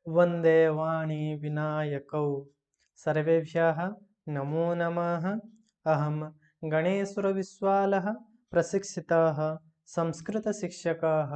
वन्दे वाणी विनायकौ सर्वेभ्यः नमो नमः। अहं गणेशविश्वालः प्रशिक्षितः संस्कृतशिक्षकः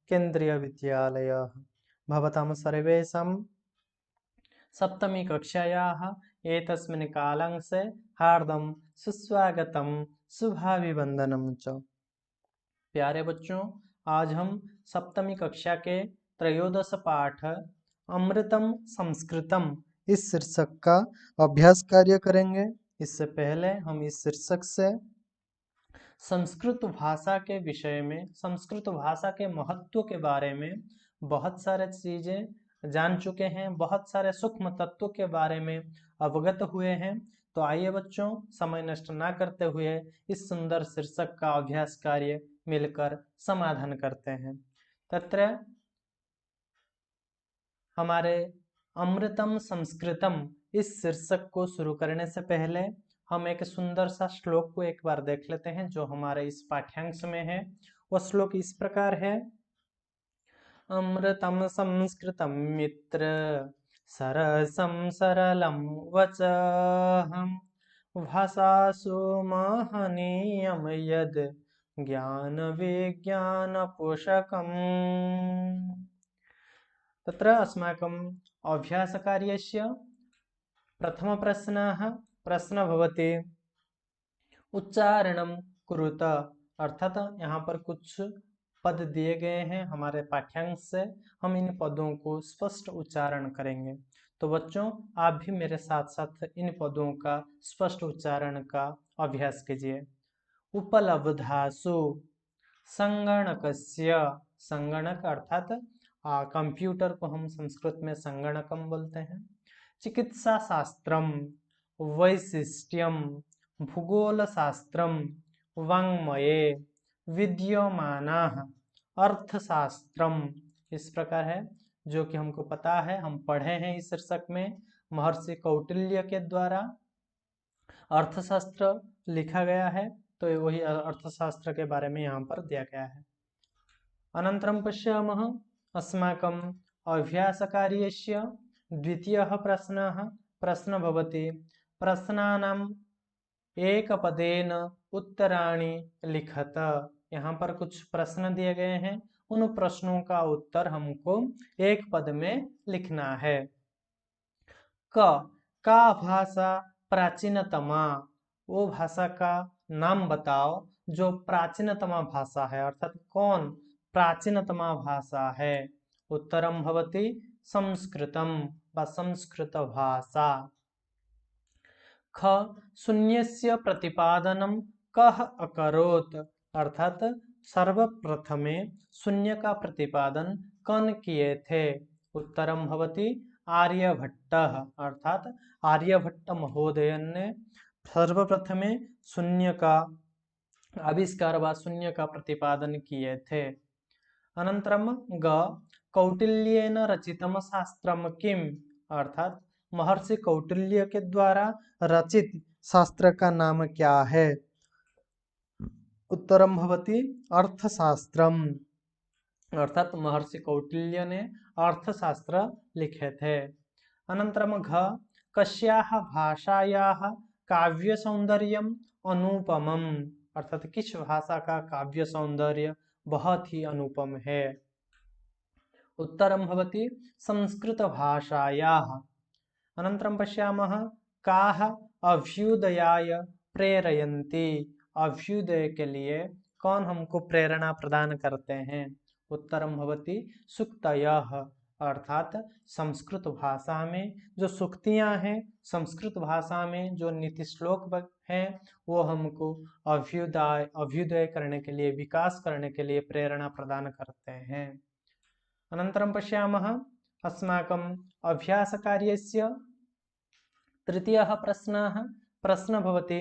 केन्द्रीयविद्यालयः। भवतां सर्वेषां सप्तमी कक्षायाः एतस्मिन् कालांशे हार्दं सुस्वागतं शुभाभिवन्दनं च। प्यारे बच्चों, आज हम सप्तमी कक्षा के त्रयोदश पाठ अमृतम संस्कृतम इस शीर्षक का अभ्यास कार्य करेंगे। इससे पहले हम इस शीर्षक से संस्कृत भाषा के विषय में, संस्कृत भाषा के महत्व के बारे में बहुत सारे चीजें जान चुके हैं, बहुत सारे सूक्ष्म तत्वों के बारे में अवगत हुए हैं। तो आइए बच्चों, समय नष्ट ना करते हुए इस सुंदर शीर्षक का अभ्यास कार्य मिलकर समाधान करते हैं। तत्र हमारे अमृतम संस्कृतम इस शीर्षक को शुरू करने से पहले हम एक सुंदर सा श्लोक को एक बार देख लेते हैं जो हमारे इस पाठ्यांश में है। वह श्लोक इस प्रकार है। अमृतम संस्कृतम मित्र सरसं सरलम वचः भाषासु महनीयं यद् ज्ञान विज्ञान पोषकम्। तत्र अस्माकं अभ्यासकार्यस्य प्रथमप्रश्नः प्रश्न भवति उच्चारणं कुरुत, अर्थात यहाँ पर कुछ पद दिए गए हैं हमारे पाठ्यांश से, हम इन पदों को स्पष्ट उच्चारण करेंगे। तो बच्चों, आप भी मेरे साथ साथ इन पदों का स्पष्ट उच्चारण का अभ्यास कीजिए। उपलब्धासु संगणकस्य, संगणक अर्थात कंप्यूटर को हम संस्कृत में संगणकम बोलते हैं। चिकित्सा शास्त्रम, वैशिष्ट्यम, भूगोल शास्त्रम, वाङ्मये विद्यमानाः, अर्थशास्त्रम, इस प्रकार है जो कि हमको पता है, हम पढ़े हैं इस शीर्षक में। महर्षि कौटिल्य के द्वारा अर्थशास्त्र लिखा गया है, तो वही अर्थशास्त्र के बारे में यहाँ पर दिया गया है। अनन्तरं पश्यामः अस्माकं अभ्यासकार्यस्य द्वितीयः प्रश्नः भवति प्रश्नानाम् एकपदेन उत्तराणि लिखत। यहाँ पर कुछ प्रश्न दिए गए हैं, उन प्रश्नों का उत्तर हमको एक पद में लिखना है। का भाषा प्राचीनतमा, वो भाषा का नाम बताओ जो प्राचीनतमा भाषा है, अर्थात कौन प्राचीनतमा भाषा है। उत्तरम भवति संस्कृतम व संस्कृत भाषा। ख शून्यस्य प्रतिपादनम कः अकरोत्, अर्थात सर्वप्रथमे शून्य का प्रतिपादन कौन किए थे। उत्तरम भवति आर्यभट्टः, अर्थात आर्यभट्ट महोदय ने सर्वप्रथमे शून्य का आविष्कार व शून्य का प्रतिपादन किए थे। अनंतरम ग कौटिल्येन रचितम शास्त्रम किम, अर्थात महर्षि कौटिल्य के द्वारा रचित शास्त्र का नाम क्या है। उत्तरम भवति अर्थशास्त्रम, अर्थात महर्षि कौटिल्य ने अर्थशास्त्र लिखे थे। अनंतरम घ कस्याः भाषायाः काव्य सौंदर्यम अनुपमम, अर्थात किस भाषा का काव्य सौंदर्य बहुत ही अनुपम है। उत्तरम भवति संस्कृत भाषायाः। अनंतरम पश्यामः काः अभ्युदयाय प्रेरयन्ति, अभ्युदय के लिए कौन हमको प्रेरणा प्रदान करते हैं। उत्तरम भवति सूक्तयः, अर्थात संस्कृत भाषा में जो सूक्तियां हैं, संस्कृत भाषा में जो नीति श्लोक हैं, वो हमको अभ्युदय करने के लिए, विकास करने के लिए प्रेरणा प्रदान करते हैं। अनंतरम पश्यामः अस्माकं अभ्यासकार्यस्य तृतीयः प्रश्न भवति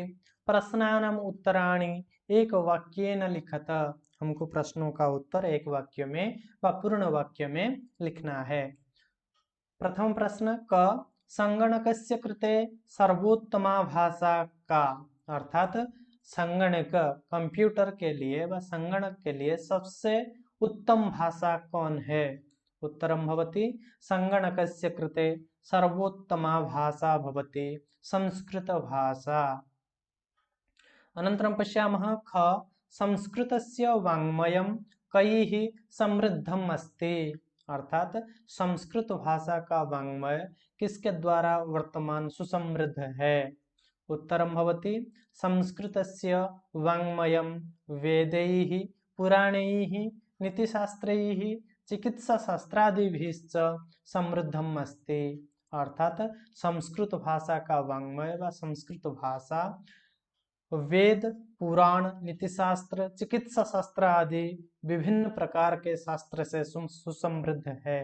प्रश्नानाम् उत्तराणि एक वाक्येन लिखत, हमको प्रश्नों का उत्तर एक वाक्य में व पूर्ण वाक्य में लिखना है। प्रथम प्रश्न क संगणकस्य कृते सर्वोत्तमा भाषा का, अर्थात संगणक कंप्यूटर के लिए व संगणक के लिए सबसे उत्तम भाषा कौन है। उत्तरं भवति संगणकस्य कृते सर्वोत्तमा भाषा भवति संस्कृतभाषा। अनन्तरं पश्यामः ख संस्कृतस्य वाङ्मयं कैः समृद्धम् अस्ति, अर्थात संस्कृत भाषा का वाङ्मय किसके द्वारा वर्तमान सुसमृद्ध है। उत्तरं भवति संस्कृतस्य वाङ्मयं वेदैः पुराणैः नीतिशास्त्रैः चिकित्साशास्त्रादिभिश्च समृद्धम् अस्ति, अर्थात संस्कृत भाषा का वाङ्मय व संस्कृत भाषा वेद पुराण नीतिशास्त्र चिकित्सा शास्त्र आदि विभिन्न प्रकार के शास्त्र से सुसमृद्ध है।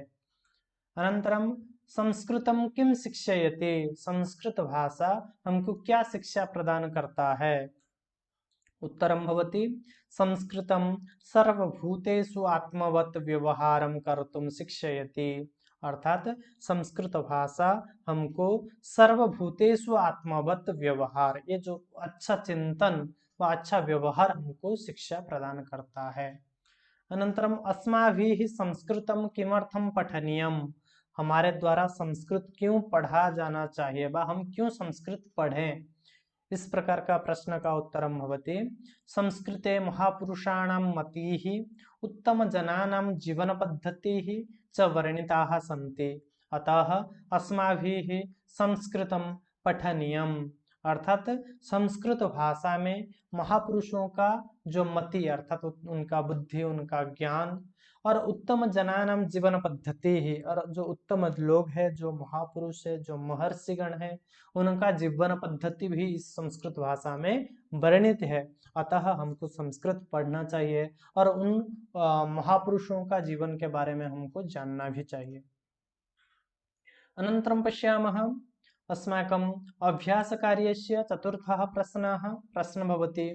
अनंतरम संस्कृतम किम शिक्षयति, संस्कृत भाषा हमको क्या शिक्षा प्रदान करता है। उत्तरम भवति संस्कृतम सर्वभूतेषु आत्मवत् व्यवहारं कर्तुं शिक्षयति, अर्थात संस्कृत भाषा हमको सर्वभूतेषु आत्मवत् व्यवहार, ये जो अच्छा चिंतन व अच्छा व्यवहार हमको शिक्षा प्रदान करता है। अनंतरम अस्माभिः संस्कृतम किमर्थम पठनीयम, हमारे द्वारा संस्कृत क्यों पढ़ा जाना चाहिए व हम क्यों संस्कृत पढ़ें, इस प्रकार का प्रश्न का उत्तरम भवति संस्कृते महापुरुषाणां मतिः उत्तमजनानां जीवनपद्धतिः च वर्णिताः सन्ति, अतः अस्माभिः संस्कृतं पठनीयम्, अर्थात संस्कृत भाषा में महापुरुषों का जो मति अर्थात उनका बुद्धि उनका ज्ञान और उत्तम जनानां जीवन पद्धति ही, और जो उत्तम लोग हैं जो महापुरुष है जो महर्षिगण है उनका जीवन पद्धति भी इस संस्कृत भाषा में वर्णित है, अतः हमको संस्कृत पढ़ना चाहिए और उन महापुरुषों का जीवन के बारे में हमको जानना भी चाहिए। अनन्तरं पश्यामः अस्माकं अभ्यासकार्यस्य चतुर्थः प्रश्न भवति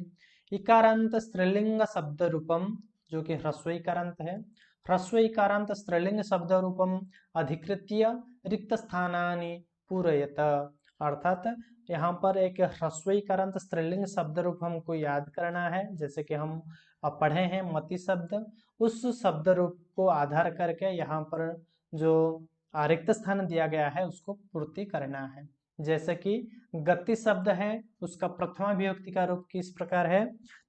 इकारांत स्त्रीलिंग शब्द रूपम, जो कि ह्रस्व इकारांत है, ह्रस्व इकारांत स्त्रीलिंग शब्द रूपम अधिकृत्य रिक्त स्थानानि पूरयत, अर्थात यहाँ पर एक ह्रस्व इकारांत स्त्रीलिंग शब्द रूप हमको याद करना है। जैसे कि हम पढ़े हैं मति शब्द, उस शब्द रूप को आधार करके यहाँ पर जो रिक्त स्थान दिया गया है उसको पूर्ति करना है। जैसे कि गति शब्द है उसका प्रथमा विभक्ति का रूप किस प्रकार है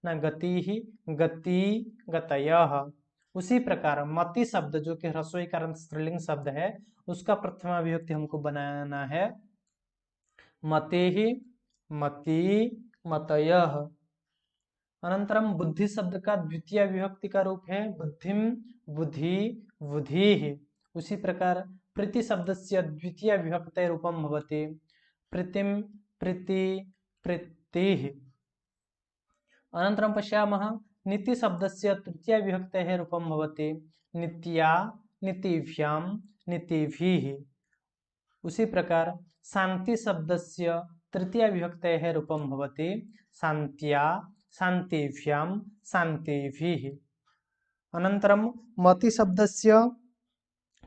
ना, गति ही गति गतयः। उसी प्रकार मति शब्द जो कि ह्रस्व इकारांत स्त्रीलिंग शब्द है उसका प्रथमा विभक्ति हमको बनाना है मते ही मति मतयः। अनंतरम बुद्धि शब्द का द्वितीय विभक्ति का रूप है बुद्धिम बुद्धि बुद्धि। उसी प्रकार प्रीति शब्द से द्वितीय विभक्ति रूपम भवति प्रीतिम प्रीति प्रीतिः। अनंतरम पश्यामः नीति शब्द से तृतीय विभक्ति रूपम भवति नित्या नीतिभ्यां नीतिभिः। उसी प्रकार शांति शब्द से तृतीय विभक्ति रूपम भवति शांत्या शांतिभ्यां शांतिभिः। अनंतरम मति शब्द से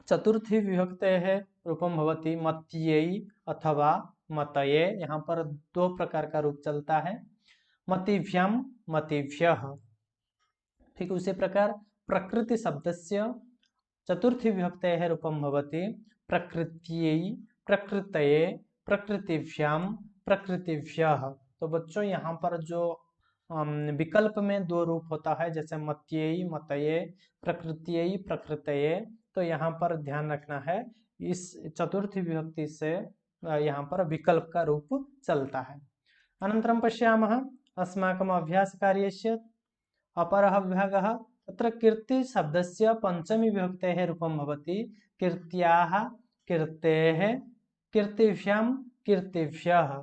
चतुर्थी विभक्ति रूपम भवति मत्यै अथवा मतये। यहाँ पर दो प्रकार का रूप चलता है मतिभ्यां मतिभ्यः। ठीक उसी प्रकार प्रकृति शब्द से चतुर्थी विभक्ति रूपम भवति प्रकृत्यै प्रकृतये प्रकृतिभ्यां प्रकृतिभ्यः। तो बच्चों यहाँ पर जो विकल्प में दो रूप होता है जैसे मत्यै मतये प्रकृत्यै प्रकृतये, तो यहाँ पर ध्यान रखना है इस चतुर्थी विभक्ति से यहाँ पर विकल्प का रूप चलता है। अनन्तरं पश्यामः अस्माकम् अभ्यासकार्यस्य अपरः विभागः तत्र कीर्ति शब्दस्य पंचमी विभक्तेः रूपं भवति कीर्त्याः कीर्तेः कीर्तिभ्यां कीर्तिभ्यः।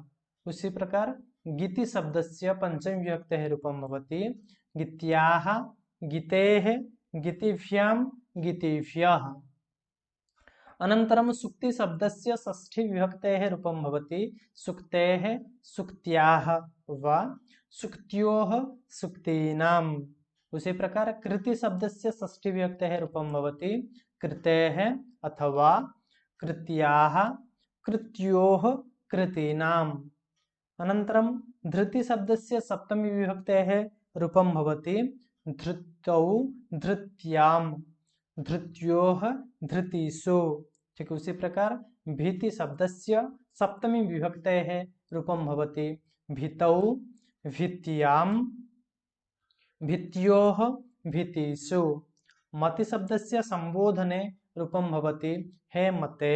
उसी प्रकार गीति शब्दस्य पंचमी विभक्तेः रूपं भवति गीत्याः गीतेः गीतिभ्यां गीतिभ्यः। अनन्तरं सुक्ति शब्दस्य षष्ठी विभक्तेः रूपं भवति सुक्तेः सुक्त्याः वा सुक्त्योः सुक्तीनाम्। उसी प्रकार कृति शब्दस्य षष्ठी विभक्तेः रूपं भवति कृतेः अथवा कृत्याः कृत्योः कृतीनाम्। अनन्तरं धृति शब्दस्य सप्तमी विभक्तेः रूपं भवति धृतौ धृत्याम्। धृत्योः धृतिषु। ठीक उसी प्रकार भीति शब्दस्य सप्तमी विभक्तेः रूपं भवति भीतौ भीत्यां भित्योः भितिषु। मति शब्दस्य संबोधने रूपं भवति हे मते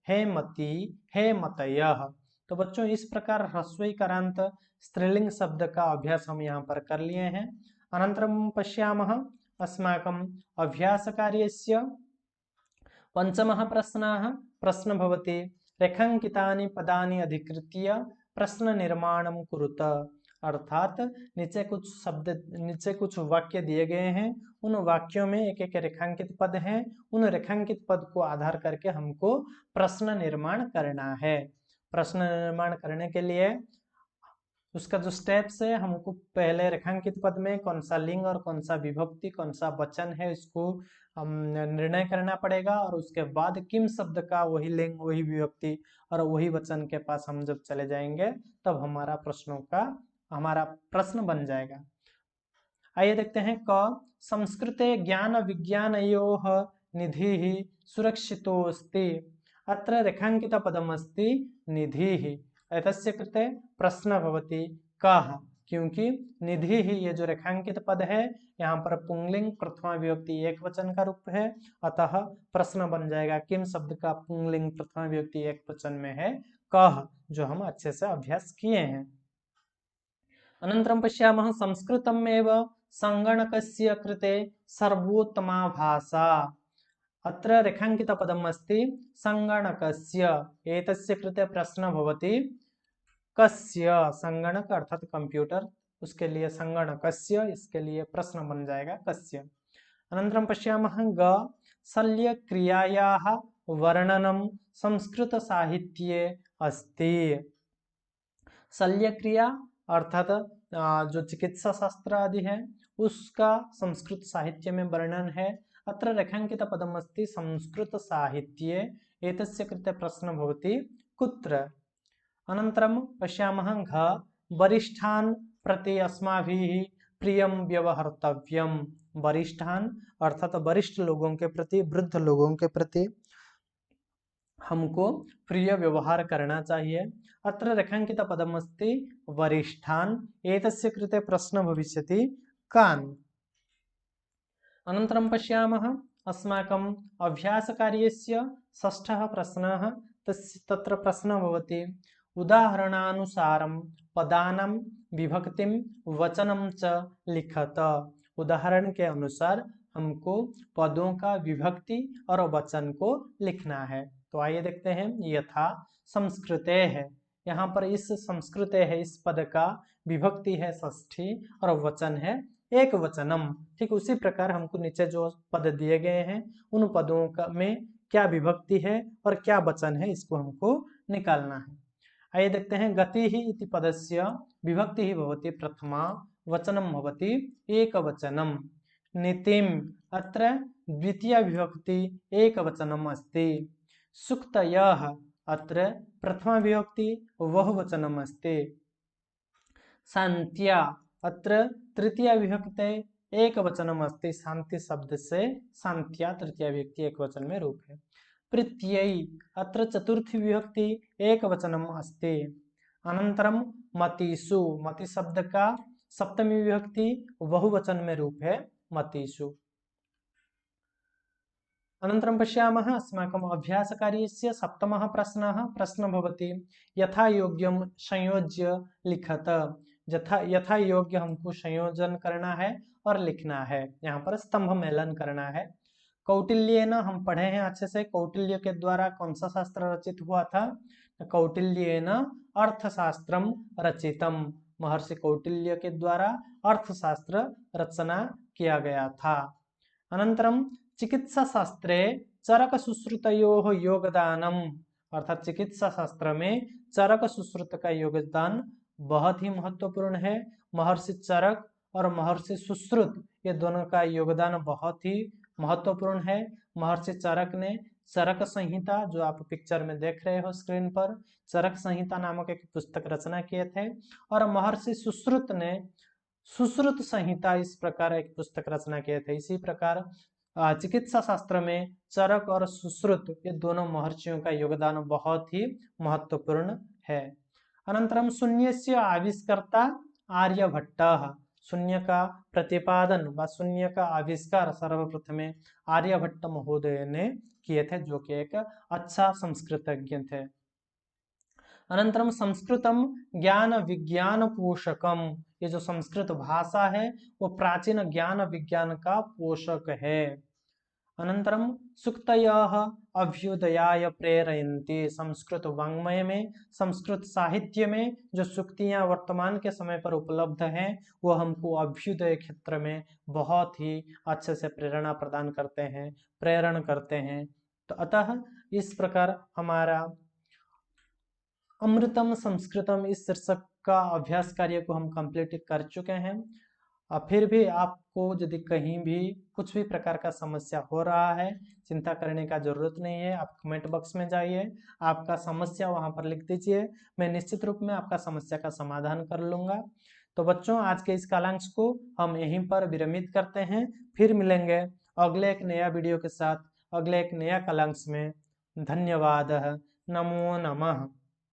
हे मति हे मतयः। तो बच्चों इस प्रकार ह्रस्वैकारांत स्त्रीलिंग शब्द का अभ्यास हम यहाँ पर कर लिए हैं। अनन्तरं पश्यामः अस्माकं अभ्यासकार्यस्य पंचमः प्रश्नः प्रश्न भवति रेखांकितानि पदानि अधिकृत्य प्रश्न निर्माणं कुरुत। अर्थात नीचे कुछ वाक्य दिए गए हैं, उन वाक्यों में एक एक रेखांकित पद हैं, उन रेखांकित पद को आधार करके हमको प्रश्न निर्माण करना है। प्रश्न निर्माण करने के लिए उसका जो स्टेप्स है, हमको पहले रेखांकित पद में कौन सा लिंग और कौन सा विभक्ति कौन सा वचन है इसको निर्णय करना पड़ेगा, और उसके बाद किम शब्द का वही लिंग वही विभक्ति और वही वचन के पास हम जब चले जाएंगे तब हमारा प्रश्न बन जाएगा। आइए देखते हैं क संस्कृते ज्ञान विज्ञानयोः निधिः सुरक्षितोऽस्ति। अत्र रेखांकित पदमस्ति निधिः। एतस्य कृते प्रश्न भवति कः, क्योंकि निधि ही ये जो रेखांकित पद है यहाँ पर पुंगलिंग प्रथमा विभक्ति एक वचन का रूप है, अतः प्रश्न बन जाएगा किम शब्द का पुंगलिंग प्रथमा विभक्ति एक वचन में है कः, जो हम अच्छे से अभ्यास किए हैं। अनन्तरं पश्यामः संस्कृतमेव संगणकस्य कृते सर्वोत्तमा भाषा। अत्र रेखांकित पदम् अस्ति संगणकस्य। एतस्य कृते प्रश्न भवति कस्य, संगणक अर्थात कंप्यूटर, उसके लिए संगणकस्य, इसके लिए प्रश्न बन जाएगा कस्य। अनन्तरं पश्यामः ग शल्यक्रियायाः वर्णनं संस्कृत साहित्ये अस्ति। शल्यक्रिया अर्थात जो चिकित्सा शास्त्र आदि है उसका संस्कृत साहित्य में वर्णन है। अत्र रेखांकित पदम् अस्ति संस्कृत साहित्ये। एतस्य कृते प्रश्न भवति कुत्र। अनन्तरं पश्यामः घ वरिष्ठान् प्रति अस्माभिः प्रियं व्यवहर्तव्यम्। वरिष्ठान् अर्थात वरिष्ठ लोगों के प्रति, वृद्ध लोगों के प्रति हमको प्रिय व्यवहार करना चाहिए। अत्र रेखांकित पदम् अस्ति वरिष्ठान्। एतस्य कृते प्रश्न भविष्यति कान्। अनन्तरं पश्यामः अस्माकम् अभ्यासकार्यस्य षष्ठः प्रश्नः। तत्र प्रश्नः भवति उदाहरणानुसारं पदानां विभक्तिं वचनं च लिखत। उदाहरण के अनुसार हमको पदों का विभक्ति और वचन को लिखना है। तो आइए देखते हैं। यथा संस्कृते है, यहाँ पर इस संस्कृते है इस पद का विभक्ति है षष्ठी और वचन है एक वचनम। ठीक उसी प्रकार हमको नीचे जो पद दिए गए हैं उन पदों का में क्या विभक्ति है और क्या वचन है इसको हमको निकालना है। आइए देखते हैं। गति ही इति पदस्य विभक्ति ही भवति प्रथमा, वचनम भवति एकवचनम। नीतिम अत्र द्वितीया विभक्ति एकवचनम अस्ति। सुक्तयः अत्र प्रथमा विभक्ति बहुवचनम अस्ति। शान्त्या अत्र तृतीया विभक्ति एकवचनम अस्ति। शांति शब्द से शांत्या तृतीया विभक्ति एकवचन में रूप है। प्रीत्यै अत्र चतुर्थी विभक्ति एकवचनम अस्ति। अनंतरम मतिषु, मति शब्द का सप्तमी विभक्ति बहुवचन में रूप है मतिषु। अनन्तरं पश्यामः अस्माकम् अभ्यासकार्यस्य सप्तमः प्रश्नः भवति यथा योग्यं संयोज्य लिखत। यथा योग्य हमको संयोजन करना है और लिखना है। यहाँ पर स्तंभ मेलन करना है। कौटिल्येन हम पढ़े हैं अच्छे से। कौटिल्य के द्वारा कौन सा शास्त्र रचित हुआ था? कौटिल्येन अर्थशास्त्रम रचितम। महर्षि कौटिल्य के द्वारा अर्थशास्त्र रचना किया गया था। अनंतरम चिकित्सा शास्त्रे चरक सुश्रुतयोः योगदानम। अर्थात चिकित्सा शास्त्र में चरक सुश्रुत का योगदान बहुत ही महत्वपूर्ण है। महर्षि चरक और महर्षि सुश्रुत ये दोनों का योगदान बहुत ही महत्वपूर्ण है। महर्षि चरक ने चरक संहिता, जो आप पिक्चर में देख रहे हो स्क्रीन पर, चरक संहिता नामक एक पुस्तक रचना किए थे। और महर्षि सुश्रुत ने सुश्रुत संहिता इस प्रकार एक पुस्तक रचना किए थे। इसी प्रकार चिकित्सा शास्त्र में चरक और सुश्रुत ये दोनों महर्षियों का योगदान बहुत ही महत्वपूर्ण है। अनंतरम शून्यस्य आविष्कर्ता आर्यभट्टः। शून्य का प्रतिपादन व शून्य का आविष्कार सर्वप्रथम आर्यभट्ट महोदय ने किए थे, जो कि एक अच्छा संस्कृतज्ञ थे। अनंतरम संस्कृतम ज्ञान विज्ञान पोषकम। ये जो संस्कृत भाषा है वो प्राचीन ज्ञान विज्ञान का पोषक है। अनंतरम सूक्तयः अभ्युदयाय प्रेरयन्ति। संस्कृत वाङ्मय में, संस्कृत साहित्य में जो सूक्तियां वर्तमान के समय पर उपलब्ध हैं वो हमको अभ्युदय क्षेत्र में बहुत ही अच्छे से प्रेरणा प्रदान करते हैं, प्रेरण करते हैं। तो अतः इस प्रकार हमारा अमृतम संस्कृतम इस शीर्षक का अभ्यास कार्य को हम कंप्लीट कर चुके हैं। फिर भी आपको यदि कहीं भी कुछ भी प्रकार का समस्या हो रहा है, चिंता करने का जरूरत नहीं है। आप कमेंट बॉक्स में जाइए, आपका समस्या वहां पर लिख दीजिए, मैं निश्चित रूप में आपका समस्या का समाधान कर लूंगा। तो बच्चों, आज के इस कालांश को हम यहीं पर विरमित करते हैं। फिर मिलेंगे अगले एक नया वीडियो के साथ, अगले एक नया कालांश में। धन्यवाद। नमो नमः।